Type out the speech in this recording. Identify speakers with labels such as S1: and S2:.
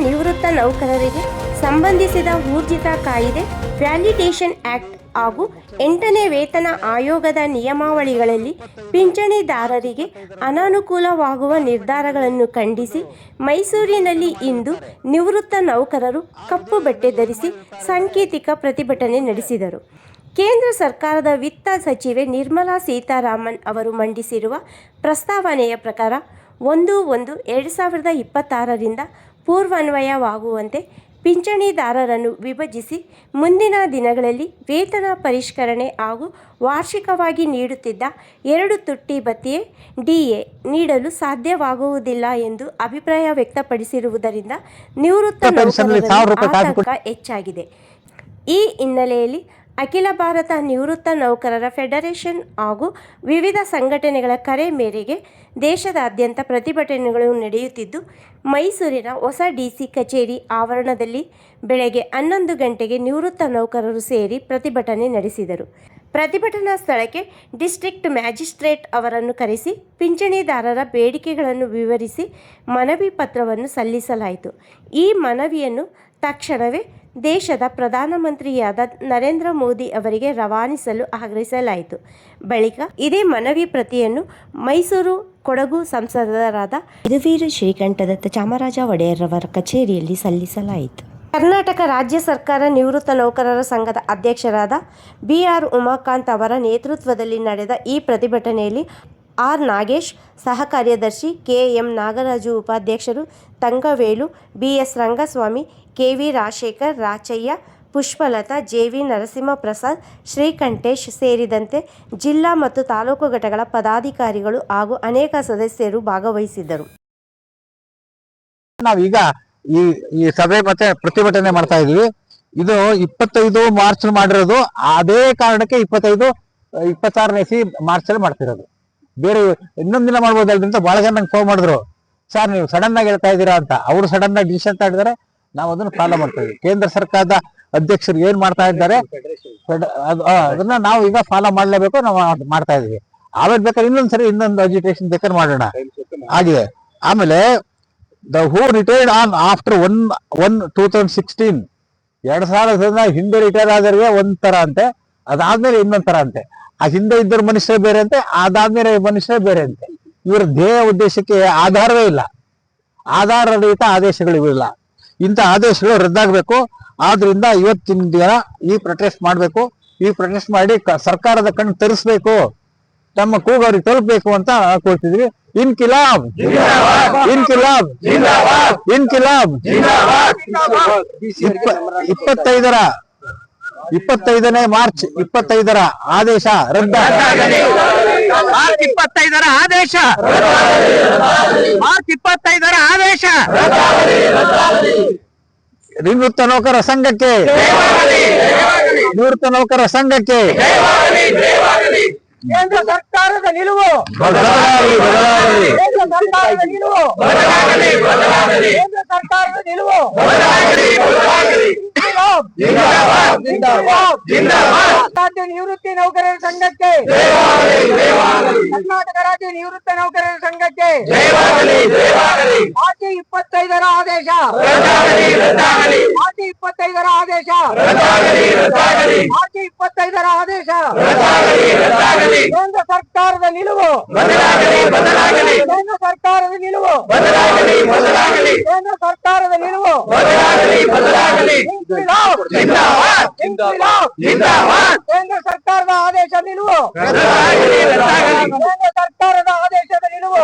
S1: ನಿವೃತ್ತ ನೌಕರರಿಗೆ ಸಂಬಂಧಿಸಿದ ಊರ್ಜಿತ ಕಾಯಿದೆ, ವ್ಯಾಲಿಡೇಷನ್ ಆಕ್ಟ್ ಹಾಗೂ 8ನೇ ವೇತನ ಆಯೋಗದ ನಿಯಮಾವಳಿಗಳಲ್ಲಿ ಪಿಂಚಣಿದಾರರಿಗೆ ಅನಾನುಕೂಲವಾಗುವ ನಿರ್ಧಾರಗಳನ್ನು ಖಂಡಿಸಿ ಮೈಸೂರಿನಲ್ಲಿ ಇಂದು ನಿವೃತ್ತ ನೌಕರರು ಕಪ್ಪು ಬಟ್ಟೆ ಧರಿಸಿ ಸಾಂಕೇತಿಕ ಪ್ರತಿಭಟನೆ ನಡೆಸಿದರು. ಕೇಂದ್ರ ಸರ್ಕಾರದ ವಿತ್ತ ಸಚಿವೆ ನಿರ್ಮಲಾ ಸೀತಾರಾಮನ್ ಅವರು ಮಂಡಿಸಿರುವ ಪ್ರಸ್ತಾವನೆಯ ಪ್ರಕಾರ 1/1/2026ರಿಂದ ಪೂರ್ವಾನ್ವಯವಾಗುವಂತೆ ಪಿಂಚಣಿದಾರರನ್ನು ವಿಭಜಿಸಿ ಮುಂದಿನ ದಿನಗಳಲ್ಲಿ ವೇತನ ಪರಿಷ್ಕರಣೆ ಹಾಗೂ ವಾರ್ಷಿಕವಾಗಿ ನೀಡುತ್ತಿದ್ದ 2 ತುಟ್ಟಿ ಭತ್ಯೆ ಡಿಎ ನೀಡಲು ಸಾಧ್ಯವಾಗುವುದಿಲ್ಲ ಎಂದು ಅಭಿಪ್ರಾಯ ವ್ಯಕ್ತಪಡಿಸಿರುವುದರಿಂದ ನಿವೃತ್ತ ನೌಕರರಲ್ಲಿ ಆತಂಕ ಹೆಚ್ಚಾಗಿದೆ. ಈ ಹಿನ್ನೆಲೆಯಲ್ಲಿ ಅಖಿಲ ಭಾರತ ನಿವೃತ್ತ ನೌಕರರ ಫೆಡರೇಷನ್ ಹಾಗೂ ವಿವಿಧ ಸಂಘಟನೆಗಳ ಕರೆ ಮೇರೆಗೆ ದೇಶದಾದ್ಯಂತ ಪ್ರತಿಭಟನೆಗಳು ನಡೆಯುತ್ತಿದ್ದು, ಮೈಸೂರಿನ ಹೊಸ ಡಿಸಿ ಕಚೇರಿ ಆವರಣದಲ್ಲಿ ಬೆಳಗ್ಗೆ 11 ಗಂಟೆಗೆ ನಿವೃತ್ತ ನೌಕರರು ಸೇರಿ ಪ್ರತಿಭಟನೆ ನಡೆಸಿದರು. ಪ್ರತಿಭಟನಾ ಸ್ಥಳಕ್ಕೆ ಡಿಸ್ಟ್ರಿಕ್ಟ್ ಮ್ಯಾಜಿಸ್ಟ್ರೇಟ್ ಅವರನ್ನು ಕರೆಸಿ ಪಿಂಚಣಿದಾರರ ಬೇಡಿಕೆಗಳನ್ನು ವಿವರಿಸಿ ಮನವಿ ಪತ್ರವನ್ನು ಸಲ್ಲಿಸಲಾಯಿತು. ಈ ಮನವಿಯನ್ನು ತಕ್ಷಣವೇ ದೇಶದ ಪ್ರಧಾನಮಂತ್ರಿಯಾದ ನರೇಂದ್ರ ಮೋದಿ ಅವರಿಗೆ ರವಾನಿಸಲು ಆಗ್ರಹಿಸಲಾಯಿತು. ಬಳಿಕ ಇದೇ ಮನವಿ ಪ್ರತಿಯನ್ನು ಮೈಸೂರು ಕೊಡಗು ಸಂಸದರಾದ ಯದುವೀರ್ ಶ್ರೀಕಂಠದತ್ತ ಚಾಮರಾಜ ಒಡೆಯರ್ರವರ ಕಚೇರಿಯಲ್ಲಿ ಸಲ್ಲಿಸಲಾಯಿತು. ಕರ್ನಾಟಕ ರಾಜ್ಯ ಸರ್ಕಾರ ನಿವೃತ್ತ ನೌಕರರ ಸಂಘದ ಅಧ್ಯಕ್ಷರಾದ ಬಿ.ಆರ್. ಉಮಾಕಾಂತ್ ಅವರ ನೇತೃತ್ವದಲ್ಲಿ ನಡೆದ ಈ ಪ್ರತಿಭಟನೆಯಲ್ಲಿ ಆರ್. ನಾಗೇಶ್ ಸಹ ಕಾರ್ಯದರ್ಶಿ, ಕೆ.ಎಂ. ನಾಗರಾಜು ಉಪಾಧ್ಯಕ್ಷರು, ತಂಗವೇಲು, ಬಿ.ಎಸ್. ರಂಗಸ್ವಾಮಿ, ಕೆ.ವಿ. ರಾಜಶೇಖರ್, ರಾಚಯ್ಯ, ಪುಷ್ಪಲತಾ, ಜೆ.ವಿ. ನರಸಿಂಹಪ್ರಸಾದ್, ಶ್ರೀಕಂಠೇಶ್ ಸೇರಿದಂತೆ ಜಿಲ್ಲಾ ಮತ್ತು ತಾಲೂಕು ಘಟಕಗಳ ಪದಾಧಿಕಾರಿಗಳು ಹಾಗೂ ಅನೇಕ ಸದಸ್ಯರು ಭಾಗವಹಿಸಿದ್ದರು.
S2: ನಾವೀಗ ಈ ಸಭೆ ಮತ್ತೆ ಪ್ರತಿಭಟನೆ ಮಾಡ್ತಾ ಇದೀವಿ. ಇದು 25 ಮಾರ್ಚ್ ಮಾಡಿರೋದು. ಅದೇ ಕಾರಣಕ್ಕೆ 26ನೇ ಮಾರ್ಚ್ ಅಲ್ಲಿ ಮಾಡ್ತಿರೋದು. ಬೇರೆ ಇನ್ನೊಂದ್ ದಿನ ಮಾಡ್ಬೋದಲ್ರಿ ಅಂತ ಬಹಳ ಜನ ನಂಗೆ ಫೋನ್ ಮಾಡಿದ್ರು, ಸರ್ ನೀವು ಸಡನ್ ಆಗಿ ಹೇಳ್ತಾ ಇದ್ದೀರಾ ಅಂತ. ಅವರು ಸಡನ್ ಆಗಿ ಡಿಸಿಷನ್ ತಗೊಂಡಿದ್ದಾರೆ, ನಾವು ಅದನ್ನು ಫಾಲೋ ಮಾಡ್ತಾ ಇದ್ದೀವಿ. ಕೇಂದ್ರ ಸರ್ಕಾರದ ಅಧ್ಯಕ್ಷರು ಏನ್ ಮಾಡ್ತಾ ಇದ್ದಾರೆ ಅದನ್ನ ನಾವು ಈಗ ಫಾಲೋ ಮಾಡ್ಲೇಬೇಕು, ನಾವು ಮಾಡ್ತಾ ಇದೀವಿ. ಆಮೇಲೆ ಬೇಕಾದ್ರೆ ಇನ್ನೊಂದು ಅಜಿಟೇಷನ್ ಬೇಕಾದ್ರೆ ಮಾಡೋಣ ಆಗಿದೆ. ಆಮೇಲೆ the who retired on after 1/1/2016 2000 ಹಿಂದೆ ರಿಟೈರ್ ಆದವ್ರಿಗೆ ಒಂದ್ ತರ ಅಂತೆ, ಅದಾದ್ಮೇಲೆ ಇನ್ನೊಂದ್ ತರ ಅಂತೆ. ಆ ಹಿಂದೆ ಇದ್ದವ್ರ ಮನುಷ್ಯರೇ ಬೇರೆ ಅಂತೆ, ಅದಾದ್ಮೇಲೆ ಮನುಷ್ಯರೇ ಬೇರೆ ಅಂತೆ. ಇವರ ಧ್ಯೇಯ ಉದ್ದೇಶಕ್ಕೆ ಆಧಾರವೇ ಇಲ್ಲ, ಆಧಾರ ರಹಿತ ಆದೇಶಗಳು ಇಲ್ಲ. ಇಂಥ ಆದೇಶಗಳು ರದ್ದಾಗಬೇಕು. ಆದ್ರಿಂದ ಇವತ್ತಿನ ದಿನ ಈ ಪ್ರೊಟೆಸ್ಟ್ ಮಾಡಬೇಕು. ಈ ಪ್ರೊಟೆಸ್ಟ್ ಮಾಡಿ ಸರ್ಕಾರದ ಕಣ್ಣು ತರಿಸ್ಬೇಕು, ನಮ್ಮ ಕೂಗವ್ರಿಗೆ ತಲುಪಬೇಕು ಅಂತ ಕೊಡ್ತಿದ್ವಿ. ಇನ್ಕಿಲಾಬ್ ಇನ್ಕಿಲಾಬ್ ಇನ್ಕಿಲಾಬ್. 25ನೇ ಮಾರ್ಚ್ 25ರ ಆದೇಶ ರದ್ದ. ಮಾರ್ಚ್ 25ರ ಆದೇಶ, ಮಾರ್ಚ್ 25ರ ಆದೇಶ. ನಿವೃತ್ತ ನೌಕರ ಸಂಘಕ್ಕೆ, ನಿವೃತ್ತ ನೌಕರ ಸಂಘಕ್ಕೆ ಕೇಂದ್ರ ಸರ್ಕಾರದ ನಿಲುವು, ಕೇಂದ್ರ ಸರ್ಕಾರದ ನಿಲುವು, ಕೇಂದ್ರ ಸರ್ಕಾರದ ನಿಲುವು. ರಾಜ್ಯ ನಿವೃತ್ತಿ ನೌಕರರ ಸಂಘಕ್ಕೆ, ಕರ್ನಾಟಕ ರಾಜ್ಯ ನಿವೃತ್ತ ನೌಕರರ ಸಂಘಕ್ಕೆ ಮಾರ್ಚ್ 25ರ ಆದೇಶ, ಮಾರ್ಚ್ 25ರ ಆದೇಶ, ಮಾರ್ಚ್ 25ರ ಆದೇಶ. ಕೇಂದ್ರ ಸರ್ಕಾರದ ನಿಲುವು, ಕೇಂದ್ರ ಸರ್ಕಾರದ ನಿಲುವು, ಕೇಂದ್ರ ಸರ್ಕಾರದ ನಿಲುವು. ಕೇಂದ್ರ ಸರ್ಕಾರದ ಆದೇಶ ನಿಲುವು, ಕೇಂದ್ರ ಸರ್ಕಾರದ ಆದೇಶದ ನಿಲುವು.